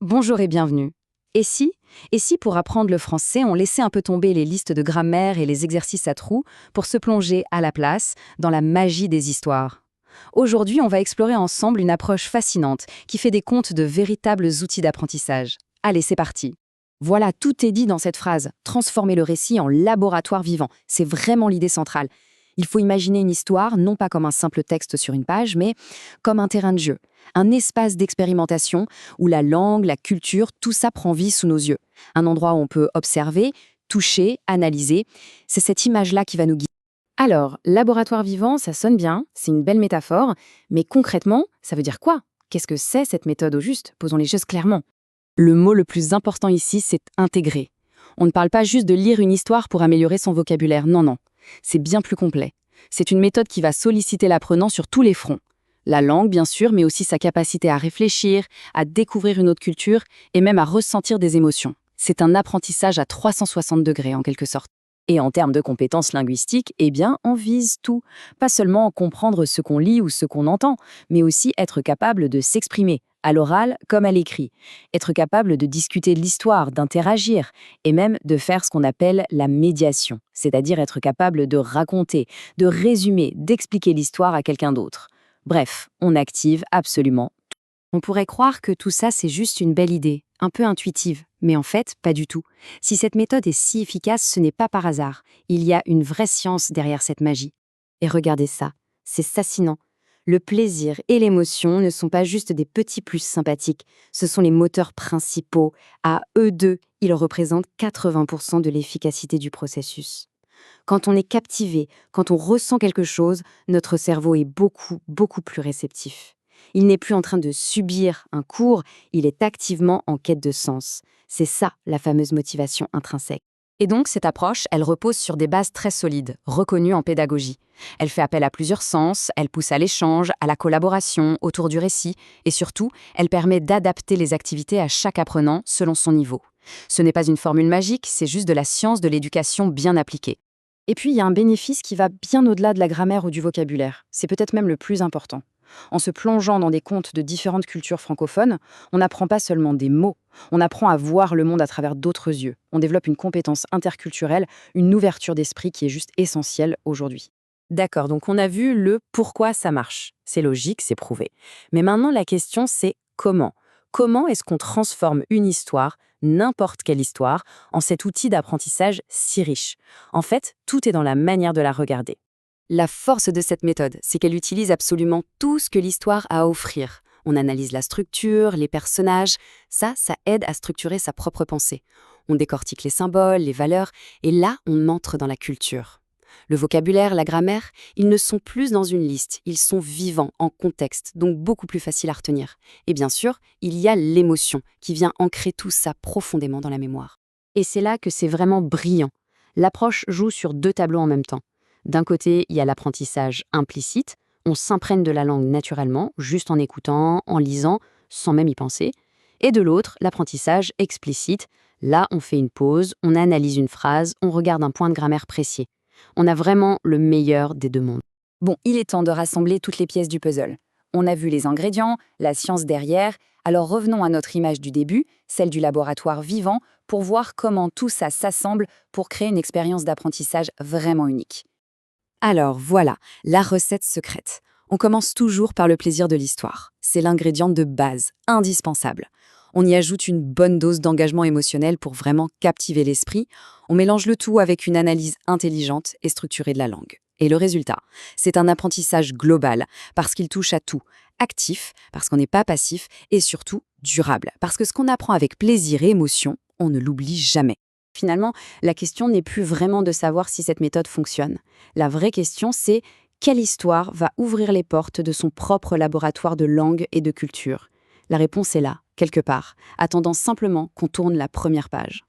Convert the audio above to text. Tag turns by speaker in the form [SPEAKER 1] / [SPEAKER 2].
[SPEAKER 1] Bonjour et bienvenue. Et si Et si pour apprendre le français, on laissait un peu tomber les listes de grammaire et les exercices à trous pour se plonger à la place dans la magie des histoires? Aujourd'hui, on va explorer ensemble une approche fascinante qui fait des contes de véritables outils d'apprentissage. Allez, c'est parti. Voilà, tout est dit dans cette phrase. Transformer le récit en laboratoire vivant. C'est vraiment l'idée centrale. Il faut imaginer une histoire non pas comme un simple texte sur une page, mais comme un terrain de jeu, un espace d'expérimentation où la langue, la culture, tout ça prend vie sous nos yeux. Un endroit où on peut observer, toucher, analyser. C'est cette image-là qui va nous guider. Alors, laboratoire vivant, ça sonne bien, c'est une belle métaphore, mais concrètement, ça veut dire quoi? Qu'est-ce que c'est cette méthode au juste? Posons les choses clairement. Le mot le plus important ici, c'est intégrer. On ne parle pas juste de lire une histoire pour améliorer son vocabulaire, non, non. C'est bien plus complet. C'est une méthode qui va solliciter l'apprenant sur tous les fronts. La langue, bien sûr, mais aussi sa capacité à réfléchir, à découvrir une autre culture et même à ressentir des émotions. C'est un apprentissage à 360 degrés en quelque sorte. Et en termes de compétences linguistiques, eh bien, on vise tout. Pas seulement comprendre ce qu'on lit ou ce qu'on entend, mais aussi être capable de s'exprimer, à l'oral comme à l'écrit. Être capable de discuter de l'histoire, d'interagir, et même de faire ce qu'on appelle la médiation, c'est-à-dire être capable de raconter, de résumer, d'expliquer l'histoire à quelqu'un d'autre. Bref, on active absolument. On pourrait croire que tout ça, c'est juste une belle idée, un peu intuitive, mais en fait, pas du tout. Si cette méthode est si efficace, ce n'est pas par hasard. Il y a une vraie science derrière cette magie. Et regardez ça, c'est fascinant. Le plaisir et l'émotion ne sont pas juste des petits plus sympathiques, ce sont les moteurs principaux. À eux deux, ils représentent 80% de l'efficacité du processus. Quand on est captivé, quand on ressent quelque chose, notre cerveau est beaucoup, beaucoup plus réceptif. Il n'est plus en train de subir un cours, il est activement en quête de sens. C'est ça, la fameuse motivation intrinsèque. Et donc, cette approche, elle repose sur des bases très solides, reconnues en pédagogie. Elle fait appel à plusieurs sens, elle pousse à l'échange, à la collaboration autour du récit, et surtout, elle permet d'adapter les activités à chaque apprenant selon son niveau. Ce n'est pas une formule magique, c'est juste de la science de l'éducation bien appliquée. Et puis, il y a un bénéfice qui va bien au-delà de la grammaire ou du vocabulaire. C'est peut-être même le plus important. En se plongeant dans des contes de différentes cultures francophones, on n'apprend pas seulement des mots, on apprend à voir le monde à travers d'autres yeux. On développe une compétence interculturelle, une ouverture d'esprit qui est juste essentielle aujourd'hui. D'accord, donc on a vu le pourquoi ça marche. C'est logique, c'est prouvé. Mais maintenant, la question, c'est comment? Comment est-ce qu'on transforme une histoire, n'importe quelle histoire, en cet outil d'apprentissage si riche? En fait, tout est dans la manière de la regarder. La force de cette méthode, c'est qu'elle utilise absolument tout ce que l'histoire a à offrir. On analyse la structure, les personnages, ça aide à structurer sa propre pensée. On décortique les symboles, les valeurs, et là, on entre dans la culture. Le vocabulaire, la grammaire, ils ne sont plus dans une liste, ils sont vivants, en contexte, donc beaucoup plus faciles à retenir. Et bien sûr, il y a l'émotion qui vient ancrer tout ça profondément dans la mémoire. Et c'est là que c'est vraiment brillant. L'approche joue sur deux tableaux en même temps. D'un côté, il y a l'apprentissage implicite, on s'imprègne de la langue naturellement, juste en écoutant, en lisant, sans même y penser. Et de l'autre, l'apprentissage explicite, là on fait une pause, on analyse une phrase, on regarde un point de grammaire précis. On a vraiment le meilleur des deux mondes. Bon, il est temps de rassembler toutes les pièces du puzzle. On a vu les ingrédients, la science derrière, alors revenons à notre image du début, celle du laboratoire vivant, pour voir comment tout ça s'assemble pour créer une expérience d'apprentissage vraiment unique. Alors voilà, la recette secrète. On commence toujours par le plaisir de l'histoire. C'est l'ingrédient de base, indispensable. On y ajoute une bonne dose d'engagement émotionnel pour vraiment captiver l'esprit. On mélange le tout avec une analyse intelligente et structurée de la langue. Et le résultat, c'est un apprentissage global, parce qu'il touche à tout. Actif, parce qu'on n'est pas passif, et surtout durable, parce que ce qu'on apprend avec plaisir et émotion, on ne l'oublie jamais. Finalement, la question n'est plus vraiment de savoir si cette méthode fonctionne. La vraie question, c'est quelle histoire va ouvrir les portes de son propre laboratoire de langue et de culture? La réponse est là, quelque part, attendant simplement qu'on tourne la première page.